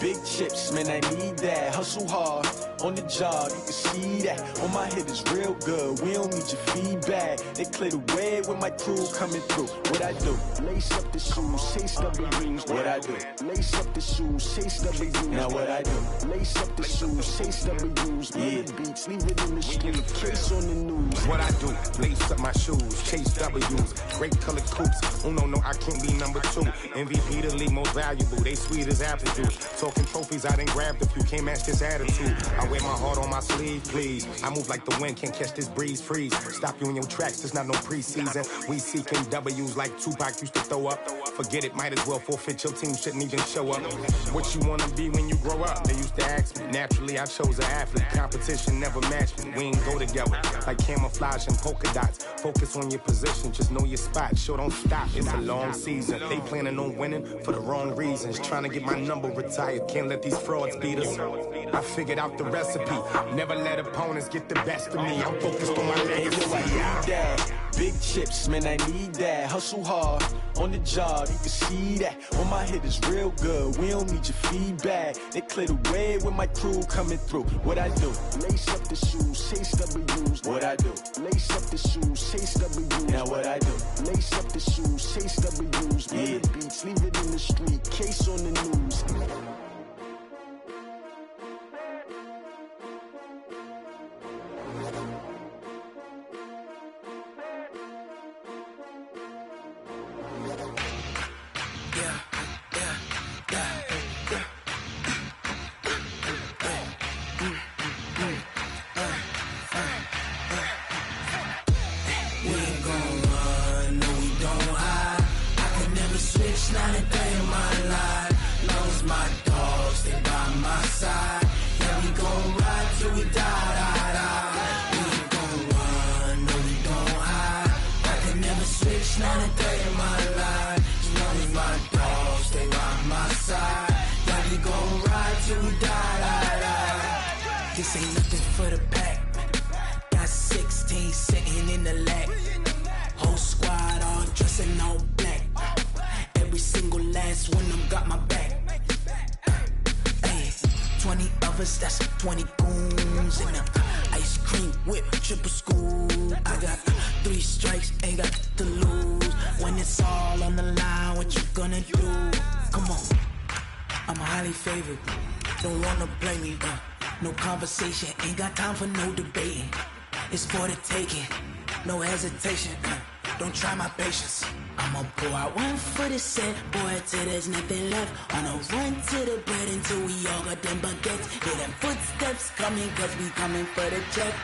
big chips, man, I need that. Hustle hard, on the job, you can see that. On my hit is real good, we don't need your feedback. They clear the way with my crew coming through. What I do? Lace up the shoes, chase W's. What I do? Lace up the shoes, chase W's. Now what I do? Lace up the shoes, chase W's. Yeah. Beats, leave it in the street, case on the news. What I do? Lace up my shoes, chase W's. Great colored coops. Oh no, I can't be number 2. MVP the league most valuable. They sweet as apple juice. Talking trophies, I done grabbed a few. Can't match this attitude. I wear my heart on my sleeve, please. I move like the wind, can't catch this breeze, freeze. Stop you in your tracks, there's not no preseason. We seeking W's like Tupac used to throw up. Forget it, might as well forfeit. Your team shouldn't even show up. What you wanna be when you grow up? They used to ask me. Naturally, I chose an athlete. Competition never matched me. We ain't go together like camouflage and polka dots. Focus on your position, just know your spot. Sure, don't stop. It's a long season. They planning on winning for the wrong reasons. Trying to get my number retired. Can't let these frauds beat us. I figured out the recipe. Never let opponents get the best of me. I'm focused on my legacy. Big chips, man, I need that. Hustle hard, on the job, you can see that. On my hit is real good, we don't need your feedback. They clear the way with my crew coming through. What I do? Lace up the shoes, chase W's. What I do? Lace up the shoes, chase W's. Now what I do? Lace up the shoes, chase W's. Yeah. Beats, leave it in the street, case on the news. This ain't nothing for the pack. Got 16 sitting in the lap. Whole squad all dressing all black. Every single last one of them got my back. Hey, 20 of us, that's 20 goons in the ice cream whip, triple school. I got 3 strikes, ain't got to lose. When it's all on the line, what you gonna do? Come on, I'm highly favored. Don't wanna blame me, no conversation, ain't got time for no debating. It's for the taking, no hesitation. Don't try my patience. I'ma pull out one for the set, boy, till there's nothing left. On a run to the bed until we all got them baguettes. Hear them footsteps coming, cause we coming for the check.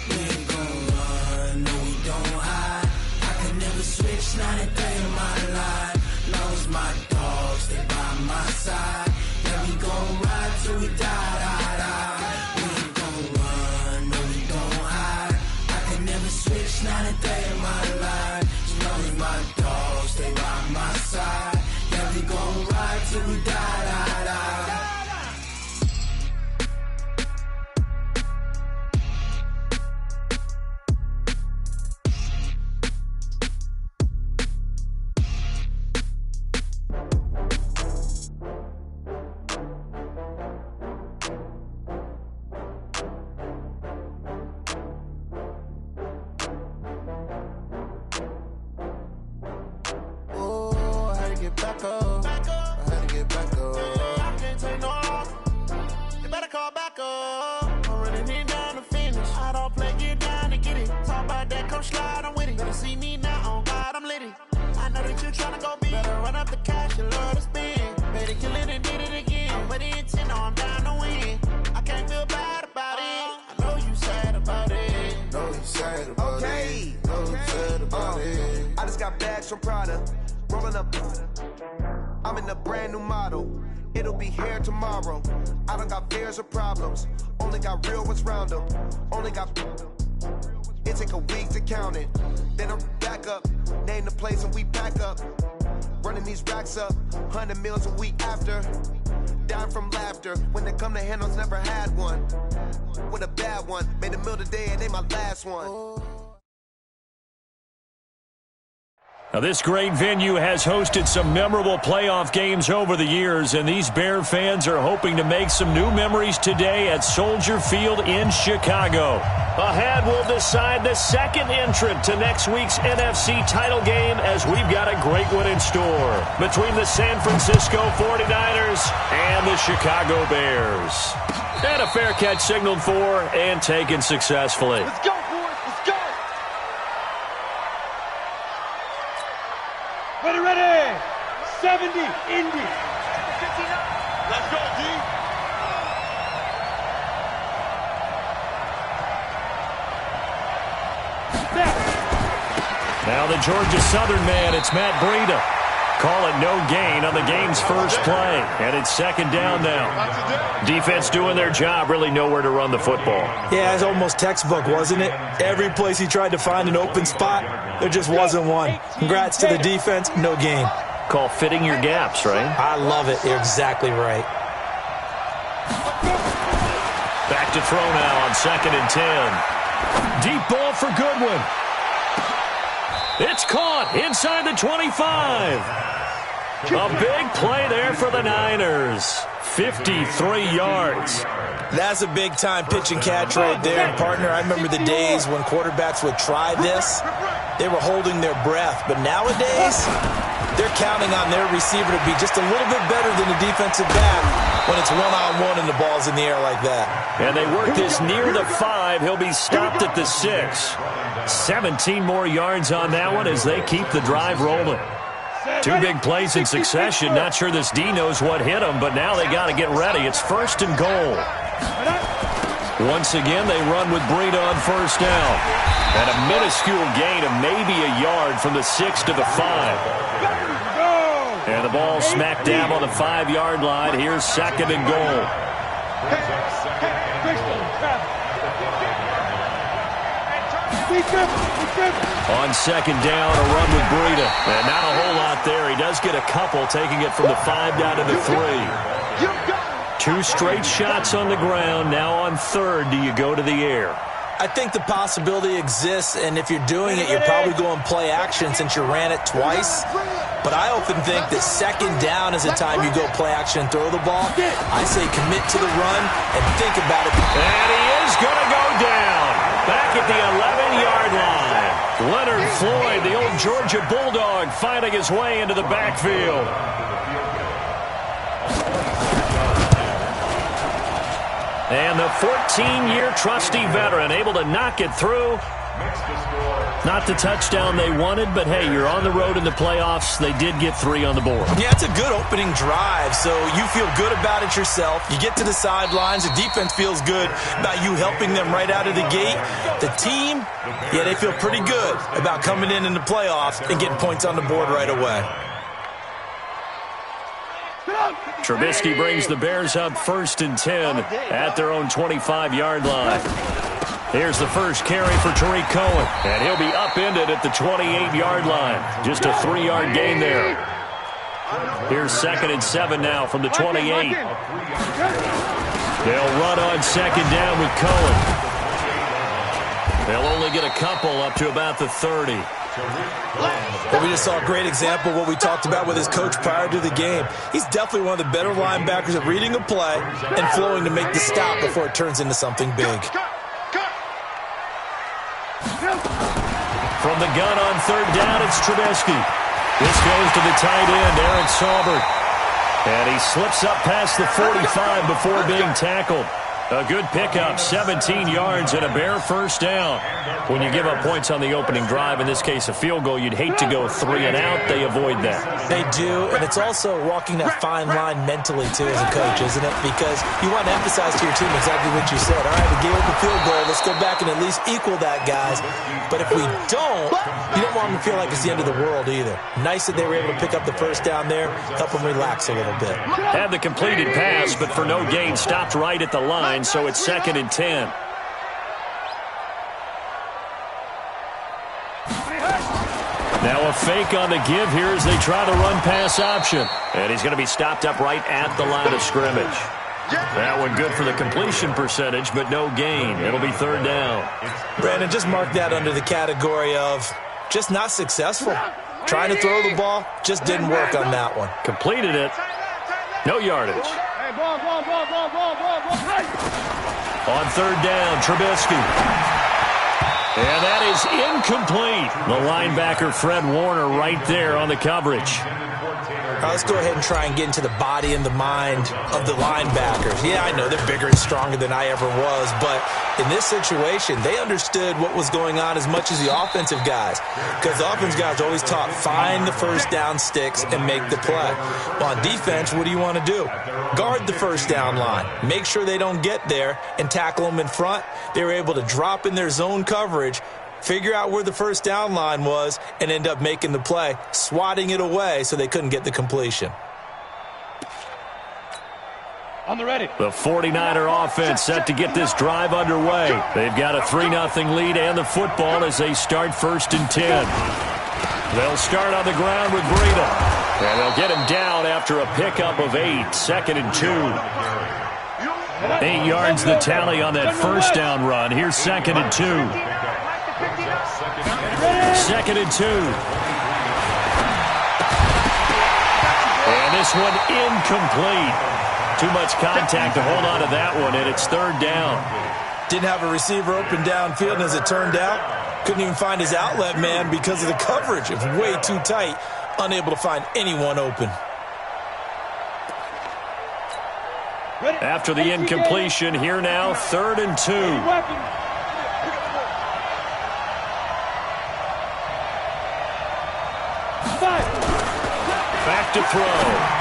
We ain't gon' run, no we don't hide. I can never switch, not a day in my life. Long as my dogs, they by my side. Yeah, we gon' ride till we die. We ain't gon' run, no we don't hide. I can never switch, not a day in my life. As long as my dogs, they by my side. Yeah, we gon' ride till we die. From Prada, rolling up. I'm in a brand new model. It'll be here tomorrow. I don't got fears or problems. Only got real ones round them. Only got. It take a week to count it. Then I'm back up. Name the place and we pack up. Running these racks up. 100 meals a week after. Down from laughter. When they come to handles, never had one. With a bad one. Made a meal today and ain't my last one. Now, this great venue has hosted some memorable playoff games over the years, and these Bear fans are hoping to make some new memories today at Soldier Field in Chicago. Ahead, we'll decide the second entrant to next week's NFC title game, as we've got a great one in store between the San Francisco 49ers and the Chicago Bears. And a fair catch signaled for and taken successfully. Let's go, boys. Let's go. Ready. 70, Indy. Let's go, D. Now the Georgia Southern man, it's Matt Breida. Call it no gain on the game's first play. And it's second down now. Defense doing their job, really nowhere to run the football. Yeah, it's almost textbook, wasn't it? Every place he tried to find an open spot, there just wasn't one. Congrats to the defense, no gain. Call fitting your gaps, right? I love it. You're exactly right. Back to throw now on 2nd and 10. Deep ball for Goodwin. It's caught inside the 25. A big play there for the Niners. 53 yards. That's a big-time pitch and catch right there. And, partner, I remember the days when quarterbacks would try this. They were holding their breath. But nowadays, they're counting on their receiver to be just a little bit better than the defensive back when it's one-on-one and the ball's in the air like that. And they work this near the 5. He'll be stopped at the 6. 17 more yards on that one as they keep the drive rolling. 2 big plays in succession. Not sure this D knows what hit them, but now they got to get ready. It's 1st and goal. Once again, they run with Breida on 1st down. And a minuscule gain of maybe a yard from the 6 to the 5. And the ball smacked down on the 5-yard line. Here's 2nd and goal. On 2nd down, a run with Breida. And not a whole lot there. He does get a couple, taking it from the 5 down to the 3. 2 straight shots on the ground. Now on 3rd, do you go to the air? I think the possibility exists, and if you're doing it, you're probably going play action since you ran it twice. But I often think that 2nd down is the time you go play action and throw the ball. I say commit to the run and think about it. And he is going to go down. Back at the 11-yard line. Leonard Floyd, the old Georgia Bulldog, finding his way into the backfield. And the 14-year trusty veteran able to knock it through. Not the touchdown they wanted, but hey, you're on the road in the playoffs. They did get 3 on the board. Yeah, it's a good opening drive, so you feel good about it yourself. You get to the sidelines. The defense feels good about you helping them right out of the gate. The team, yeah, they feel pretty good about coming in the playoffs and getting points on the board right away. Trubisky brings the Bears up 1st and 10 at their own 25-yard line. Here's the first carry for Tariq Cohen, and he'll be upended at the 28-yard line. Just a 3-yard gain there. Here's 2nd and 7 now from the 28. They'll run on 2nd down with Cohen. They'll only get a couple up to about the 30. Well, we just saw a great example of what we talked about with his coach prior to the game. He's definitely one of the better linebackers at reading a play and flowing to make the stop before it turns into something big. From the gun on 3rd down, it's Trubisky. This goes to the tight end, Aaron Saubert. And he slips up past the 45 before being tackled. A good pickup, 17 yards and a Bear 1st down. When you give up points on the opening drive, in this case a field goal, you'd hate to go 3 and out. They avoid that. They do, and it's also walking that fine line mentally, too, as a coach, isn't it? Because you want to emphasize to your team exactly what you said. All right, we gave up a field goal. Let's go back and at least equal that, guys. But if we don't, you don't want them to feel like it's the end of the world either. Nice that they were able to pick up the 1st down there, help them relax a little bit. Had the completed pass, but for no gain, stopped right at the line. So it's 2nd and 10. Now a fake on the give here as they try to run pass option. And he's going to be stopped up right at the line of scrimmage. That one good for the completion percentage, but no gain. It'll be 3rd down. Brandon, just mark that under the category of just not successful. Trying to throw the ball, just didn't work on that one. Completed it. No yardage. On third down, Trubisky. And that is incomplete. The linebacker, Fred Warner, right there on the coverage. Let's go ahead and try and get into the body and the mind of the linebackers. Yeah, I know they're bigger and stronger than I ever was, but in this situation, they understood what was going on as much as the offensive guys, because the offensive guys always taught, find the first down sticks and make the play. Well, on defense, what do you want to do? Guard the first down line. Make sure they don't get there and tackle them in front. They were able to drop in their zone coverage, figure out where the first down line was, and end up making the play, swatting it away so they couldn't get the completion. On the ready. The 49er offense set to get this drive underway. They've got a 3-0 lead and the football as they start 1st and 10. They'll start on the ground with Breida. And they'll get him down after a pickup of 8, 2nd and 2. 8 yards the tally on that first down run. Here's 2nd and 2. 2nd and 2. And this one incomplete. Too much contact to hold on to that one, and it's 3rd down. Didn't have a receiver open downfield, and as it turned out, couldn't even find his outlet man because of the coverage. It was way too tight, unable to find anyone open. After the incompletion, here now, 3rd and 2. Back to throw.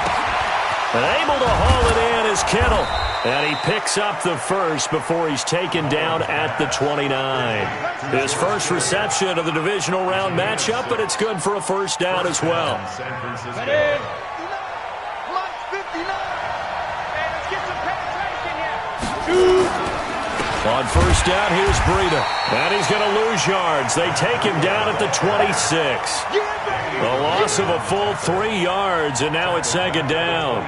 And able to haul it in is Kittle. And he picks up the first before he's taken down at the 29. His first reception of the divisional round matchup, but it's good for a first down as well. On first down, here's Breida. And he's going to lose yards. They take him down at the 26. A loss of a full 3 yards, and now it's 2nd down.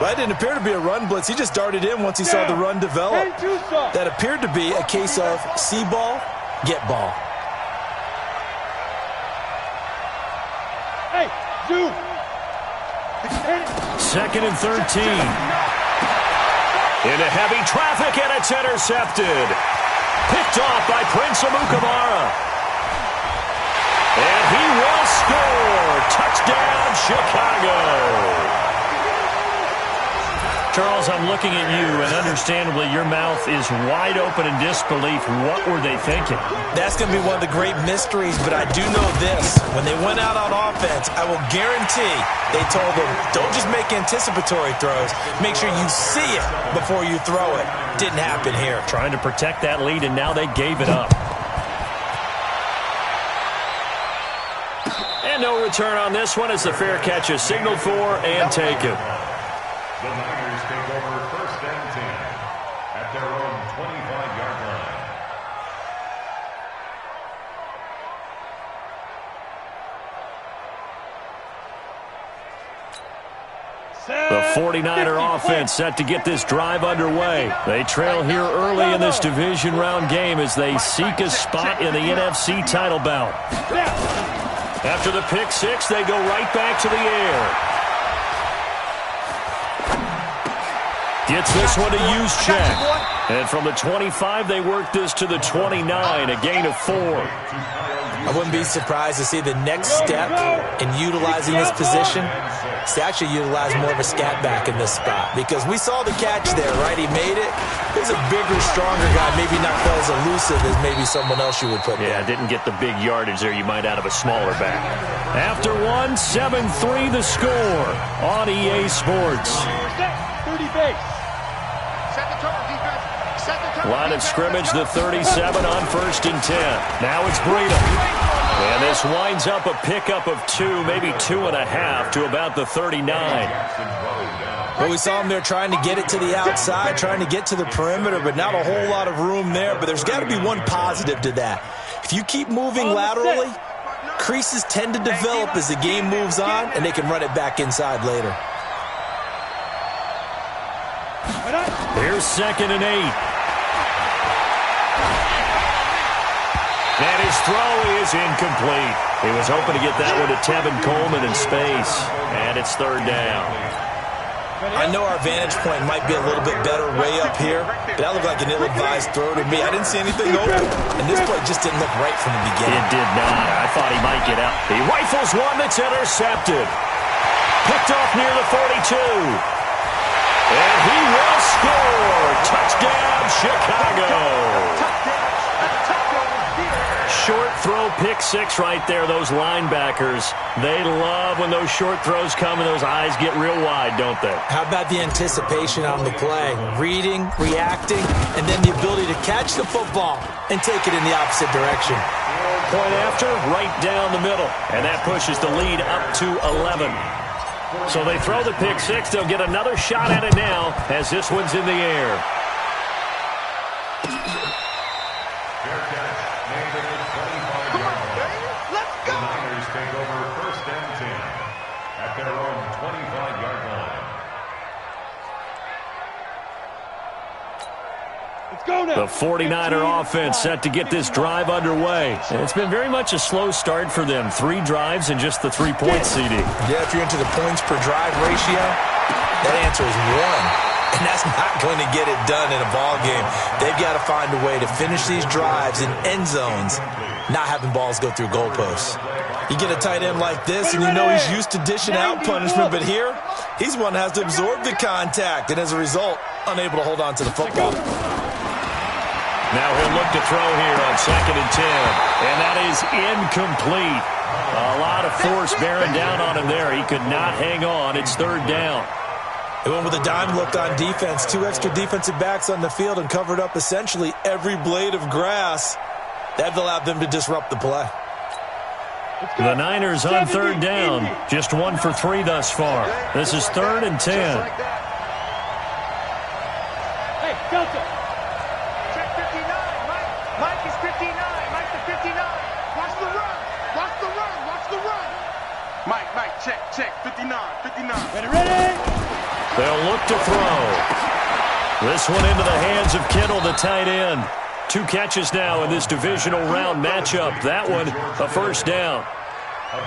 That didn't appear to be a run blitz. He just darted in once he saw the run develop. That appeared to be a case of see ball, get ball. Hey, do. 2nd and 13. Into heavy traffic, and it's intercepted. Picked off by Prince Amukamara. And he will score. Touchdown, Chicago. Charles, I'm looking at you, and understandably, your mouth is wide open in disbelief. What were they thinking? That's going to be one of the great mysteries, but I do know this. When they went out on offense, I will guarantee they told them, don't just make anticipatory throws. Make sure you see it before you throw it. Didn't happen here. Trying to protect that lead, and now they gave it up. And no return on this one as the fair catch is signaled for and taken. The Niners take over 1st and 10 at their own 25-yard line. The 49er offense set to get this drive underway. They trail here early in this division round game as they seek a spot in the NFC title bout. After the pick 6, they go right back to the air. Gets this one to Ch0zen. And from the 25, they work this to the 29, a gain of 4. I wouldn't be surprised to see the next step in utilizing this position is to actually utilize more of a scat back in this spot. Because we saw the catch there, right? He made it. He's a bigger, stronger guy, maybe not quite as elusive as maybe someone else you would put there. Yeah, didn't get the big yardage there you might out of a smaller back. After 1, 7-3 the score on EA Sports. 30 base. Line of scrimmage, the 37 on 1st and 10. Now it's Breida. And this winds up a pickup of 2, maybe 2.5 to about the 39. Well, we saw him there trying to get it to the outside, trying to get to the perimeter, but not a whole lot of room there. But there's got to be one positive to that. If you keep moving laterally, creases tend to develop as the game moves on, and they can run it back inside later. Here's 2nd and 8. And his throw is incomplete. He was hoping to get that one to Tevin Coleman in space. And it's third down. I know our vantage point might be a little bit better way up here, but that looked like an ill-advised throw to me. I didn't see anything open, and this play just didn't look right from the beginning. It did not. I thought he might get out. He rifles one that's intercepted. Picked off near the 42. And he will score. Touchdown, Chicago. Short throw, pick six right there, those linebackers. They love when those short throws come and those eyes get real wide, don't they? How about the anticipation on the play? Reading, reacting, and then the ability to catch the football and take it in the opposite direction. Point after, right down the middle. And that pushes the lead up to 11. So they throw the pick six. They'll get another shot at it now as this one's in the air. The 49er offense set to get this drive underway. And it's been very much a slow start for them. 3 drives and just the 3 points, CD. Yeah, if you're into the points per drive ratio, that answer is 1. And that's not going to get it done in a ball game. They've got to find a way to finish these drives in end zones, not having balls go through goalposts. You get a tight end like this, and you know he's used to dishing out punishment, but here, he's one that has to absorb the contact, and as a result, unable to hold on to the football. Now he'll look to throw here on 2nd and 10. And that is incomplete. A lot of force bearing down on him there. He could not hang on. It's third down. They went with a dime look on defense. 2 extra defensive backs on the field and covered up essentially every blade of grass. That allowed them to disrupt the play. The Niners on third down. Just 1 for 3 thus far. This is 3rd and 10. Hey, Delta. Check, 59. Ready? They'll look to throw. This one into the hands of Kittle, the tight end. 2 catches now in this divisional round matchup. That one, a first down.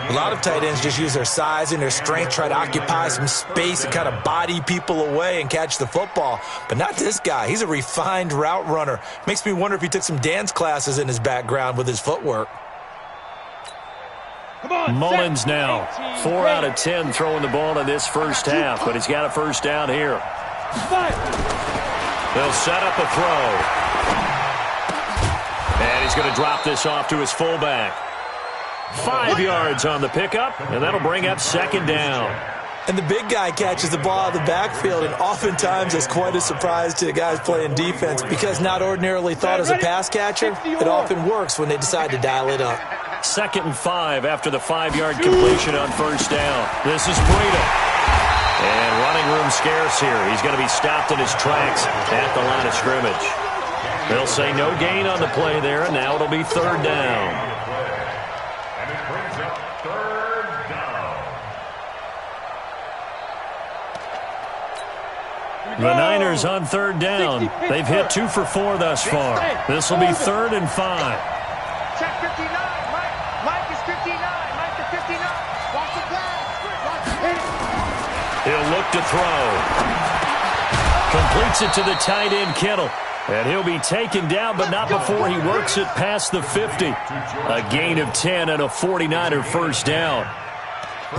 A lot of tight ends just use their size and their strength, try to occupy some space and kind of body people away and catch the football. But not this guy. He's a refined route runner. Makes me wonder if he took some dance classes in his background with his footwork. Mullins now, 4 out of 10 throwing the ball in this first half, but he's got a first down here. They'll set up a throw. And he's going to drop this off to his fullback. 5 yards on the pickup, and that'll bring up 2nd down. And the big guy catches the ball out of the backfield, and oftentimes it's quite a surprise to the guys playing defense because not ordinarily thought as a pass catcher, it often works when they decide to dial it up. 2nd and 5 after the 5-yard completion on first down. This is Breida. And running room scarce here. He's going to be stopped in his tracks at the line of scrimmage. They'll say no gain on the play there, and now it'll be 3rd down. And it brings up 3rd down. The Niners on 3rd down. They've hit 2 for 4 thus far. This will be 3rd and 5. Check 59. Mike is 59. Mike to 59. Watch the pass. He'll look to throw. Completes it to the tight end, Kittle. And he'll be taken down, but not before he works it past the 50. A gain of 10 and a 49er first down.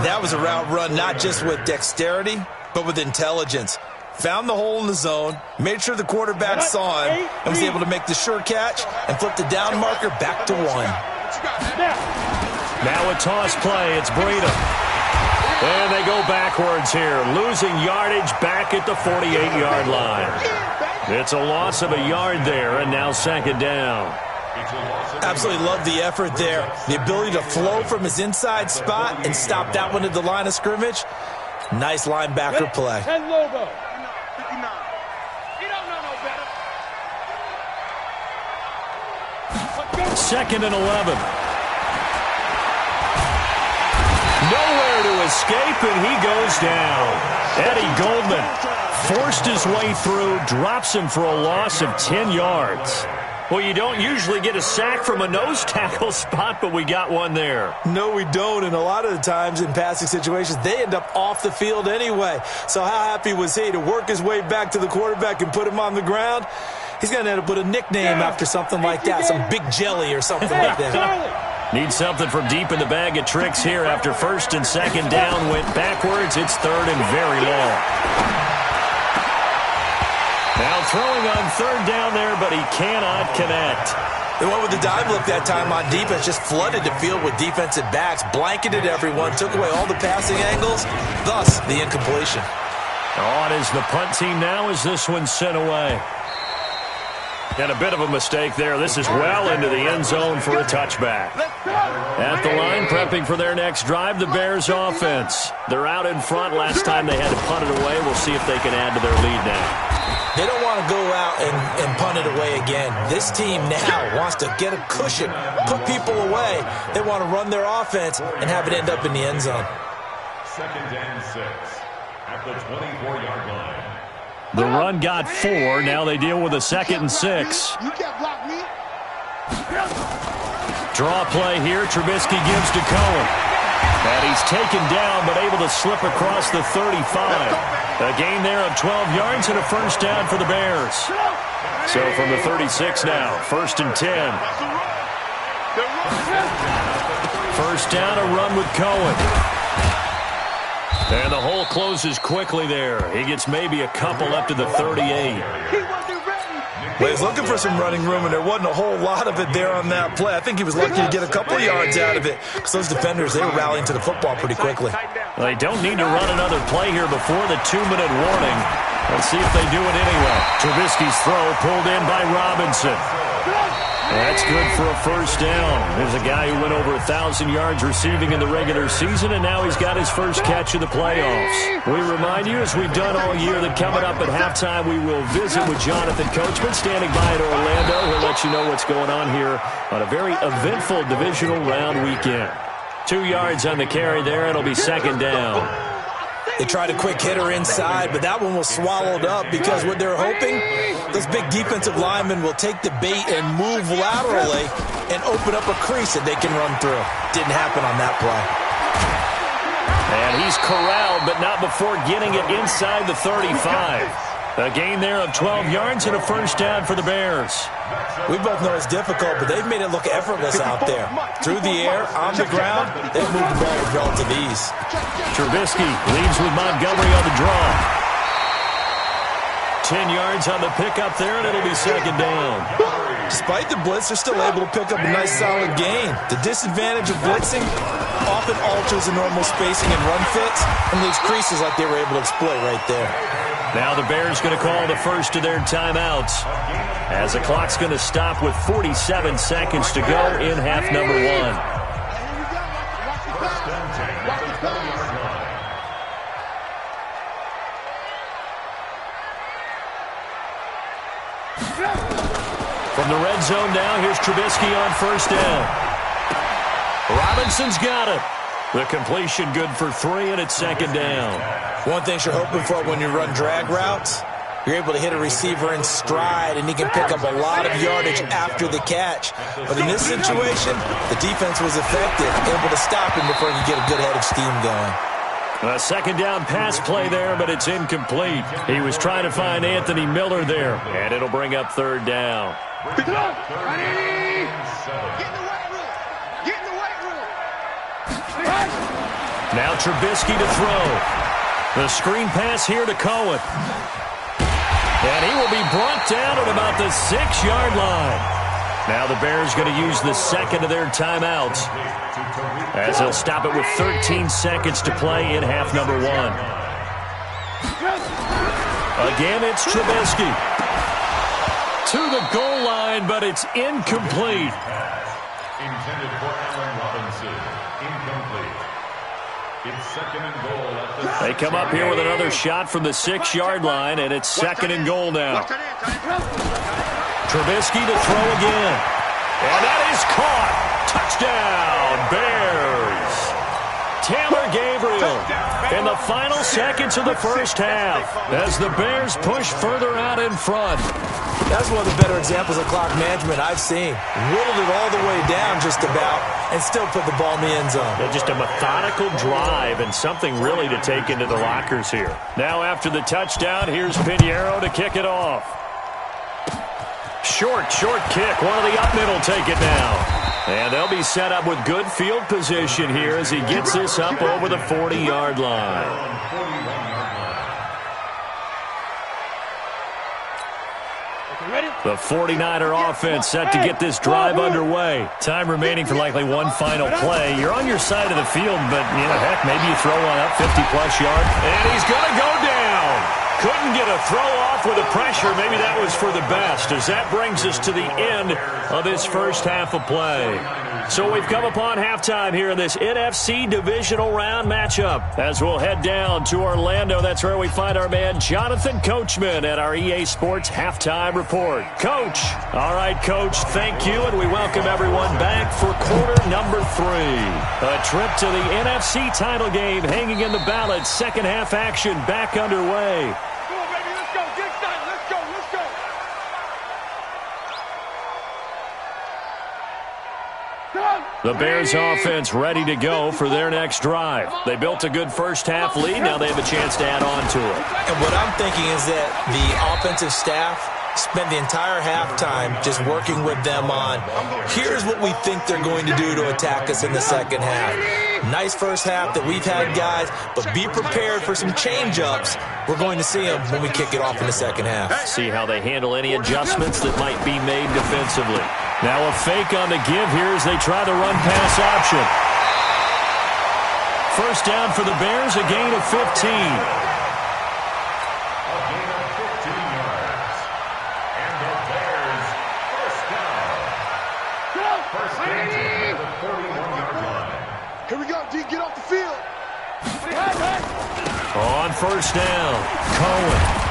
That was a route run not just with dexterity, but with intelligence. Found the hole in the zone, made sure the quarterback saw him, and was able to make the sure catch and flip the down marker back to 1. Now a toss play. It's Breida. And they go backwards here, losing yardage back at the 48-yard line. It's a loss of a yard there, and now 2nd down. Absolutely love the effort there. The ability to flow from his inside spot and stop that one at the line of scrimmage. Nice linebacker play. 10 logo. 59. You don't know no better. 2nd and 11. Nowhere to escape, and he goes down. Eddie Goldman forced his way through, drops him for a loss of 10 yards. Well, you don't usually get a sack from a nose tackle spot, but we got one there. No, we don't, and a lot of the times in passing situations, they end up off the field anyway. So how happy was he to work his way back to the quarterback and put him on the ground? He's going to end up with a nickname after something like that, some Big Jelly or something like that. Need something from deep in the bag of tricks here after first and second down went backwards. It's third and very long. Now throwing on third down there, but he cannot connect. They went with the dive look that time on defense, just flooded the field with defensive backs, blanketed everyone, took away all the passing angles, thus the incompletion. On is the punt team now as this one's sent away. And a bit of a mistake there. This is well into the end zone for a touchback. At the line, prepping for their next drive, the Bears offense. They're out in front. Last time they had to punt it away. We'll see if they can add to their lead now. They don't want to go out and punt it away again. This team now wants to get a cushion, put people away. They want to run their offense and have it end up in the end zone. 2nd and 6 at the 24-yard line. The run got 4. Now they deal with a 2nd and 6. You can't block me. Draw play here. Trubisky gives to Cohen. And he's taken down, but able to slip across the 35. A gain there of 12 yards and a first down for the Bears. So from the 36 now, 1st and 10. First down, a run with Cohen. And the hole closes quickly there. He gets maybe a couple up to the 38. Well, he's looking for some running room, and there wasn't a whole lot of it there on that play. I think he was lucky to get a couple of yards out of it because those defenders, they were rallying to the football pretty quickly. They don't need to run another play here before the 2-minute warning. Let's see if they do it anyway. Trubisky's throw pulled in by Robinson. That's good for a first down. There's a guy who went over 1,000 yards receiving in the regular season, and now he's got his first catch of the playoffs. We remind you, as we've done all year, that coming up at halftime, we will visit with Jonathan Coachman standing by in Orlando. He'll let you know what's going on here on a very eventful divisional round weekend. 2 yards on the carry there. It'll be 2nd down. They tried a quick hitter inside, but that one was swallowed up because what they're hoping, those big defensive linemen will take the bait and move laterally and open up a crease that they can run through. Didn't happen on that play. And he's corralled, but not before getting it inside the 35. A gain there of 12 yards and a first down for the Bears. We both know it's difficult, but they've made it look effortless out there. Through the air, on the ground, they've moved the ball with relative ease. Trubisky leads with Montgomery on the draw. 10 yards on the pickup there, and it'll be 2nd down. Despite the blitz, they're still able to pick up a nice solid gain. The disadvantage of blitzing often alters the normal spacing and run fits and leaves creases like they were able to exploit right there. Now the Bears going to call the first of their timeouts as the clock's going to stop with 47 seconds to go in half number 1. From the red zone now, here's Trubisky on first down. Robinson's got it. The completion good for 3, and it's 2nd down. One thing you're hoping for when you run drag routes, you're able to hit a receiver in stride, and he can pick up a lot of yardage after the catch. But in this situation, the defense was effective, able to stop him before he could get a good head of steam going. A 2nd down pass play there, but it's incomplete. He was trying to find Anthony Miller there, and it'll bring up 3rd down. Now Trubisky to throw. The screen pass here to Cohen. And he will be brought down at about the 6-yard line. Now the Bears going to use the second of their timeouts as they'll stop it with 13 seconds to play in half number 1. Again, it's Trubisky. To the goal line, but it's incomplete. Intended for Allen Robinson. Incomplete. It's 2nd and goal at the They come up here with another shot from the 6-yard line, and it's 2nd and goal now. Trubisky to throw again. And that is caught. Touchdown, Bears. Taylor Gabriel in the final seconds of the first half as the Bears push further out in front. That's one of the better examples of clock management I've seen. Whittled it all the way down just about and still put the ball in the end zone. Yeah, just a methodical drive and something really to take into the lockers here. Now after the touchdown, here's Pinheiro to kick it off. Short kick. One of the up mid will take it now. And they'll be set up with good field position here as he gets this up over the 40-yard line. The 49er offense set to get this drive underway. Time remaining for likely one final play. You're on your side of the field, but, heck, maybe you throw one up 50-plus yards. And he's going to go down. Couldn't get a throw off with the pressure. Maybe that was for the best, as that brings us to the end of this first half of play. So we've come upon halftime here in this NFC divisional round matchup. As we'll head down to Orlando, that's where we find our man Ch0zen Coachman at our EA Sports Halftime Report. Coach. All right, Coach, thank you, and we welcome everyone back for quarter number 3. A trip to the NFC title game hanging in the balance. Second half action back underway. The Bears offense ready to go for their next drive. They built a good first half lead. Now they have a chance to add on to it. And what I'm thinking is that the offensive staff spent the entire halftime just working with them on, here's what we think they're going to do to attack us in the second half. Nice first half that we've had, guys, but be prepared for some change-ups. We're going to see them when we kick it off in the second half. See how they handle any adjustments that might be made defensively. Now a fake on the give here as they try the run-pass option. First down for the Bears, a gain of 15. Here we go, D, get off the field. On first down, Cohen.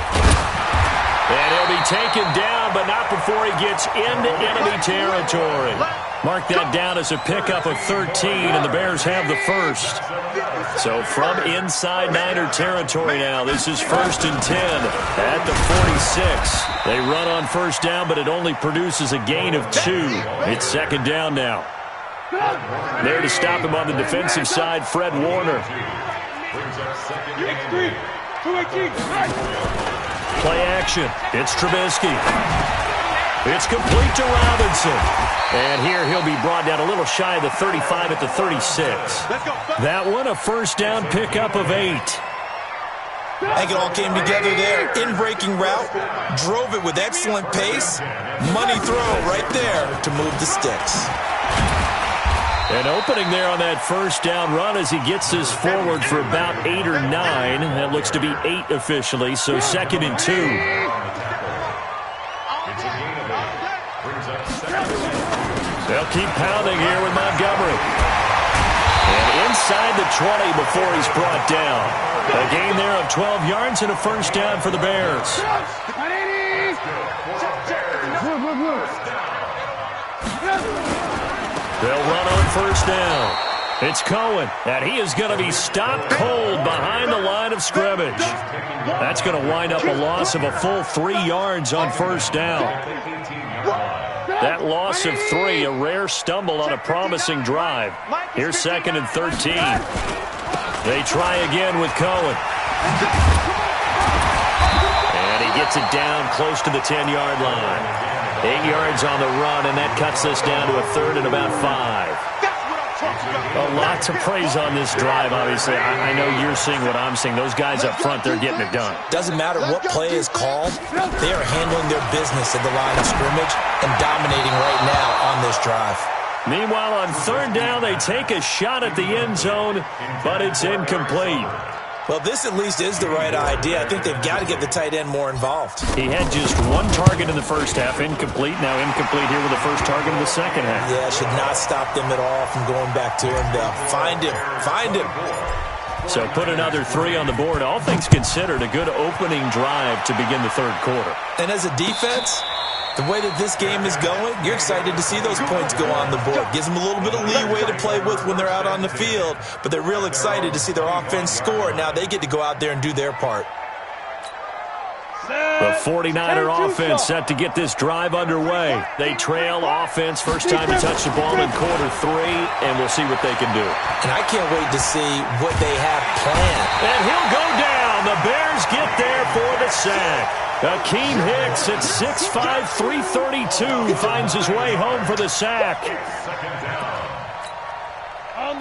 And he'll be taken down, but not before he gets into enemy territory. Mark that down as a pickup of 13, and the Bears have the first. So from inside Niner territory now, this is 1st and 10 at the 46. They run on first down, but it only produces a gain of 2. It's second down now. There to stop him on the defensive side, Fred Warner. Play action. It's Trubisky. It's complete to Robinson. And here he'll be brought down a little shy of the 35 at the 36. That one a first down pickup of 8. I think it all came together there. In-breaking route, drove it with excellent pace. Money throw right there to move the sticks. An opening there on that first down run as he gets this forward for about 8 or 9. That looks to be 8 officially, so 2nd and 2. They'll keep pounding here with Montgomery. And inside the 20 before he's brought down. A gain there of 12 yards and a first down for the Bears. They'll run on first down. It's Cohen, and he is going to be stopped cold behind the line of scrimmage. That's going to wind up a loss of a full 3 yards on first down. That loss of 3, a rare stumble on a promising drive. Here's 2nd and 13. They try again with Cohen. And he gets it down close to the 10-yard line. 8 yards on the run, and that cuts us down to a 3rd and about 5. Well, lots of praise on this drive, obviously. I know you're seeing what I'm seeing. Those guys up front, they're getting it done. Doesn't matter what play is called. They are handling their business at the line of scrimmage and dominating right now on this drive. Meanwhile, on 3rd down, they take a shot at the end zone, but it's incomplete. Well, this at least is the right idea. I think they've got to get the tight end more involved. He had just 1 target in the first half, incomplete. Now incomplete here with the first target in the second half. Yeah, should not stop them at all from going back to him. Find him. So put another 3 on the board. All things considered, a good opening drive to begin the 3rd quarter. And as a defense, The way that this game is going, you're excited to see those points go on the board. Gives them a little bit of leeway to play with when they're out on the field, but they're real excited to see their offense score. Now they get to go out there and do their part. The 49er offense set to get this drive underway. They trail offense, first time to touch the ball in quarter 3, and we'll see what they can do. And I can't wait to see what they have planned. And he'll go down. The Bears get there for the sack. Akeem Hicks at 6'5", 332 finds his way home for the sack.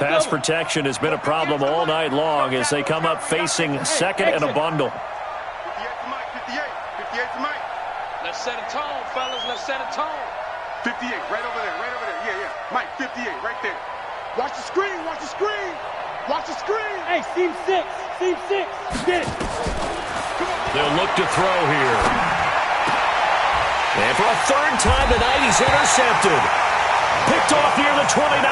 Pass protection has been a problem all night long as they come up facing second and a bundle. 58 to Mike. Let's set a tone, fellas. Let's set a tone. 58, right over there, right over there. Yeah. Mike, 58, right there. Watch the screen, watch the screen. Watch the screen. Hey, seam 6. Get it. They'll look to throw here. And for a third time tonight, he's intercepted. Picked off near the 29.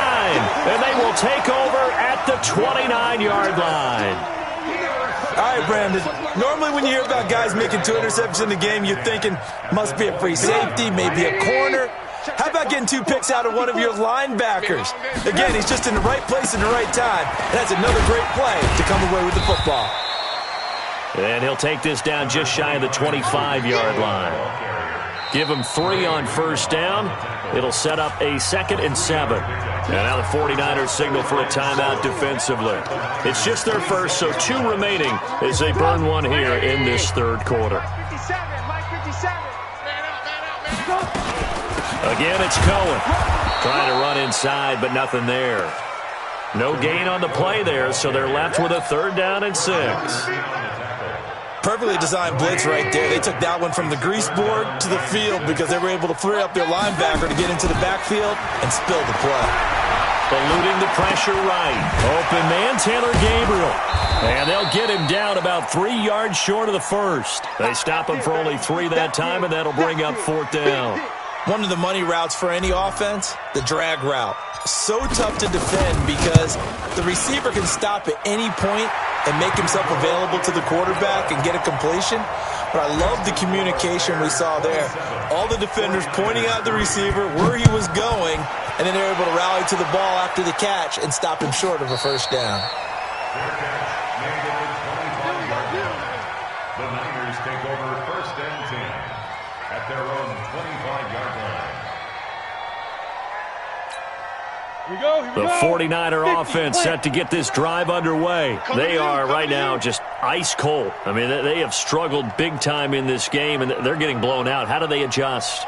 And they will take over at the 29-yard line. All right, Brandon. Normally when you hear about guys making 2 interceptions in the game, you're thinking must be a free safety, maybe a corner. How about getting 2 picks out of one of your linebackers? Again, he's just in the right place at the right time. That's another great play to come away with the football. And he'll take this down just shy of the 25-yard line. Give him 3 on first down. It'll set up a 2nd and 7. And now the 49ers signal for a timeout defensively. It's just their first, so 2 remaining as they burn one here in this third quarter. 57, Mike, 57. Again, it's Cohen. Trying to run inside, but nothing there. No gain on the play there, so they're left with a 3rd down and 6. Perfectly designed blitz right there. They took that one from the grease board to the field because they were able to free up their linebacker to get into the backfield and spill the play. Eluding the pressure right. Open man, Taylor Gabriel. And they'll get him down about 3 yards short of the first. They stop him for only 3 that time, and that'll bring up 4th down. One of the money routes for any offense, the drag route. So tough to defend because the receiver can stop at any point and make himself available to the quarterback and get a completion. But I love the communication we saw there. All the defenders pointing out the receiver, where he was going, and then they're able to rally to the ball after the catch and stop him short of a first down. The Niners take over 1st and 10 at their own 25-yard line. The 49er offense set to get this drive underway. They are right now just ice cold. I mean, they have struggled big time in this game, and they're getting blown out. How do they adjust?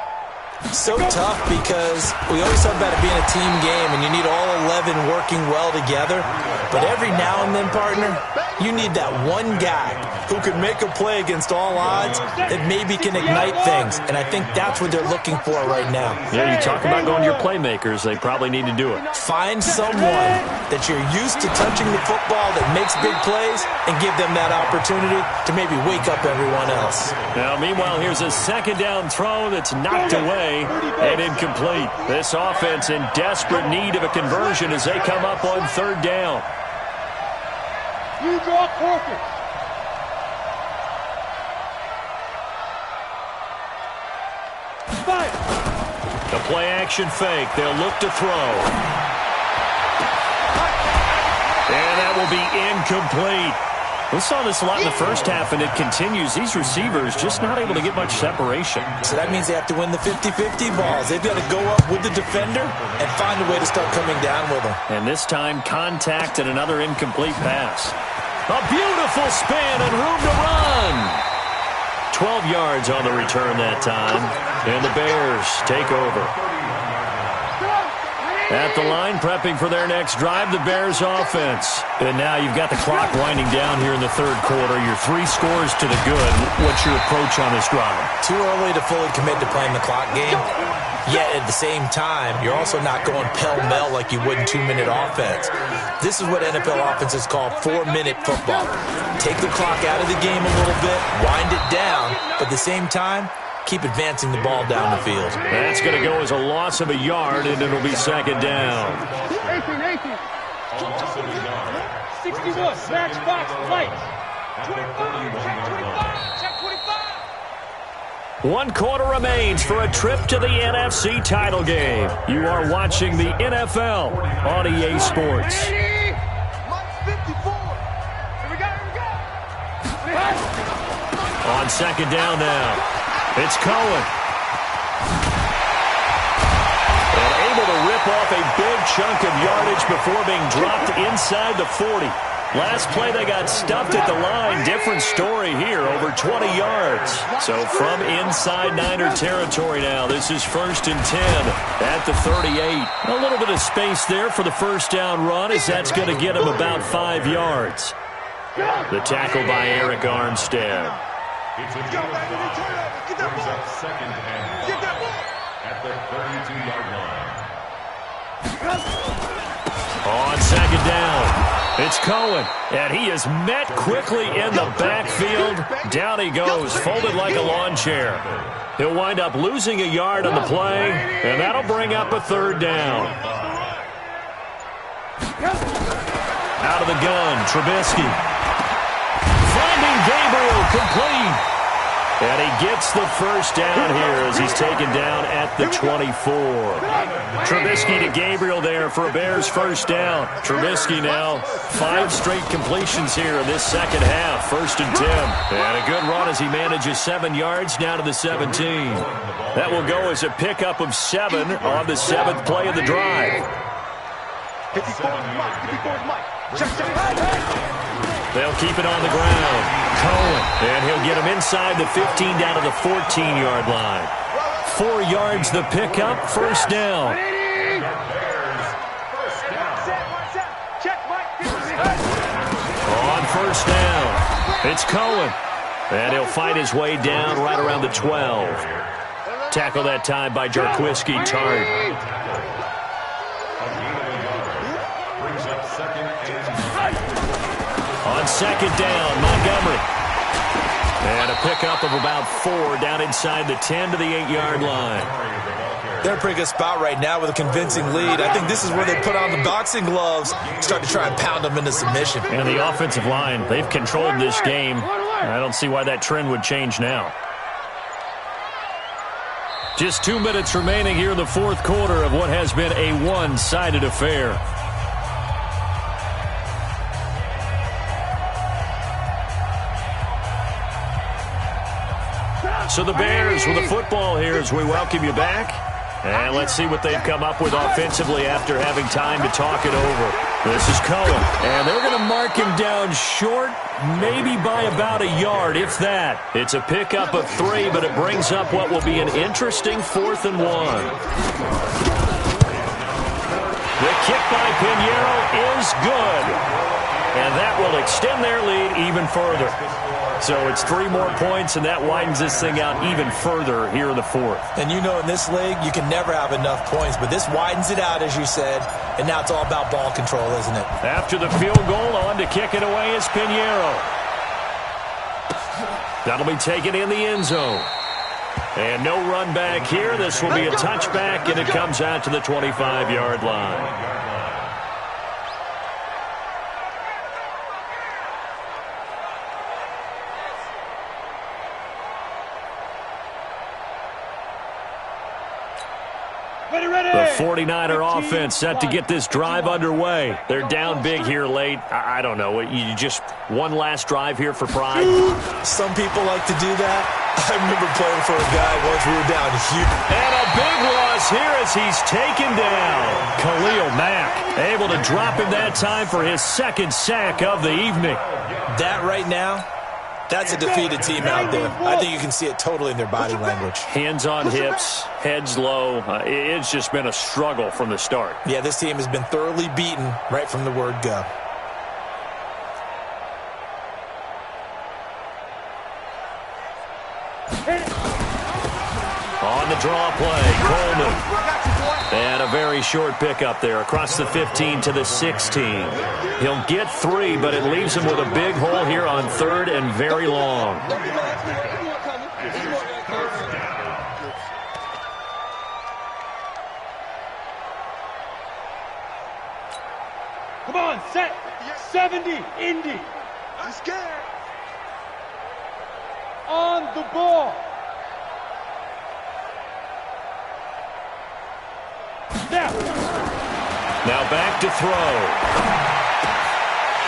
So tough because we always talk about it being a team game, and you need all 11 working well together. But every now and then, partner, you need that one guy who can make a play against all odds that maybe can ignite things. And I think that's what they're looking for right now. Yeah, you talk about going to your playmakers. They probably need to do it. Find someone that you're used to touching the football that makes big plays and give them that opportunity to maybe wake up everyone else. Now, meanwhile, here's a 2nd down throw that's knocked away and incomplete. This offense in desperate need of a conversion as they come up on 3rd down. You draw corpus. The play-action fake. They'll look to throw. And that will be incomplete. We saw this a lot in the first half, and it continues. These receivers just not able to get much separation. So that means they have to win the 50-50 balls. They've got to go up with the defender and find a way to start coming down with them. And this time, contact and another incomplete pass. A beautiful spin and room to run. 12 yards on the return that time. And the Bears take over. At the line, prepping for their next drive, the Bears offense. And now you've got the clock winding down here in the third quarter. Your 3 scores to the good. What's your approach on this drive? Too early to fully commit to playing the clock game. Yet at the same time, you're also not going pell-mell like you would in 2-minute offense. This is what NFL offenses call 4-minute football. Take the clock out of the game a little bit, wind it down, but at the same time, keep advancing the ball down the field. That's going to go as a loss of a yard, and it'll be 2nd down. 18. 61, matchbox, lights. 25, check 25, check 25. 1 quarter remains for a trip to the NFC title game. You are watching the NFL on EA Sports. On second down now, it's Cohen. And able to rip off a big chunk of yardage before being dropped inside the 40. Last play, they got stuffed at the line. Different story here, over 20 yards. So from inside Niner territory now, this is 1st and 10 at the 38. A little bit of space there for the first down run, as that's going to get him about 5 yards. The tackle by Eric Armstead. It's a deal brings up 2nd and 5 at the 32-yard line. On second down, it's Cohen, and he is met quickly in the backfield. Down he goes, folded like a lawn chair. He'll wind up losing a yard on the play, and that'll bring up a 3rd down. Out of the gun, Trubisky. Finding Gabriel, complete. And he gets the first down here as he's taken down at the 24. Trubisky to Gabriel there for a Bears first down. Trubisky now 5 straight completions here in this second half. 1st and 10. And a good run as he manages 7 yards down to the 17. That will go as a pickup of 7 on the 7th play of the drive. They'll keep it on the ground. Cohen, and he'll get him inside the 15 down to the 14-yard line. 4 yards the pickup, 1st down. On 1st down, it's Cohen, and he'll fight his way down right around the 12. Tackle that time by Jarquiski Tart. On second down, Montgomery. And a pickup of about 4 down inside the 10 to the 8-yard line. They're in a pretty good spot right now with a convincing lead. I think this is where they put on the boxing gloves, start to try and pound them into submission. And the offensive line, they've controlled this game. I don't see why that trend would change now. Just 2 minutes remaining here in the 4th quarter of what has been a one-sided affair. So the Bears with the football here as we welcome you back. And let's see what they've come up with offensively after having time to talk it over. This is Cohen. And they're going to mark him down short, maybe by about a yard, if that. It's a pickup of 3, but it brings up what will be an interesting 4th and 1. The kick by Pinheiro is good. And that will extend their lead even further. So it's 3 more points, and that widens this thing out even further here in the 4th. And you know in this league, you can never have enough points, but this widens it out, as you said, and now it's all about ball control, isn't it? After the field goal, on to kick it away is Pinheiro. That'll be taken in the end zone. And no run back here. This will be a touchback, and it comes out to the 25-yard line. The 49er offense set to get this drive underway. They're down big here late. I don't know. You just one last drive here for pride? Some people like to do that. I remember playing for a guy once we were down huge. And a big loss here as he's taken down. Khalil Mack able to drop him that time for his 2nd sack of the evening. That right now, that's a defeated team out there. I think you can see it totally in their body language. Hands on hips, heads low. It's just been a struggle from the start. Yeah, this team has been thoroughly beaten right from the word go. On the draw play, Coleman. And a very short pickup there across the 15 to the 16. He'll get 3, but it leaves him with a big hole here on 3rd and very long. Come on, set. 70, Indy. I'm scared. On the ball. Now back to throw.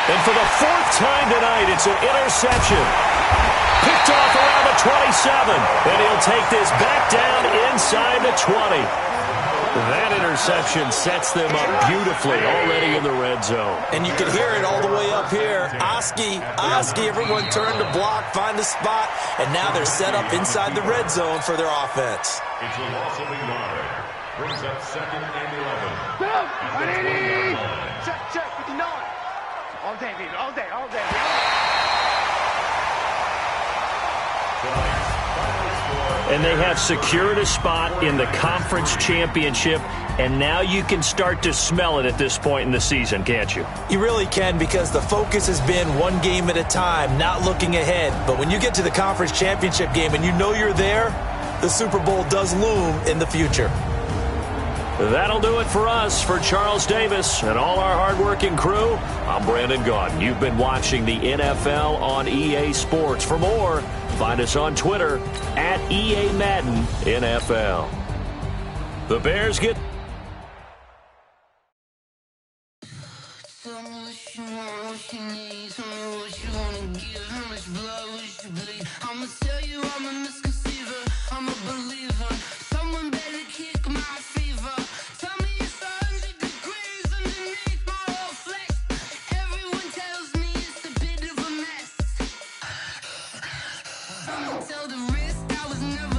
And for the fourth time tonight, it's an interception. Picked off around the 27. And he'll take this back down inside the 20. That interception sets them up beautifully already in the red zone. And you can hear it all the way up here. Oski, everyone turned to block, find a spot, and now they're set up inside the red zone for their offense. It's a loss of a yard. Brings up 2nd and 11. Go! 180! Check, 59. All day, baby, all day. And they have secured a spot in the conference championship, and now you can start to smell it at this point in the season, can't you? You really can, because the focus has been one game at a time, not looking ahead. But when you get to the conference championship game and you know you're there, the Super Bowl does loom in the future. That'll do it for us. For Charles Davis and all our hardworking crew, I'm Brandon Gaudin. You've been watching the NFL on EA Sports. For more, find us on Twitter at EA Madden NFL. The Bears get... Tell the risk I was never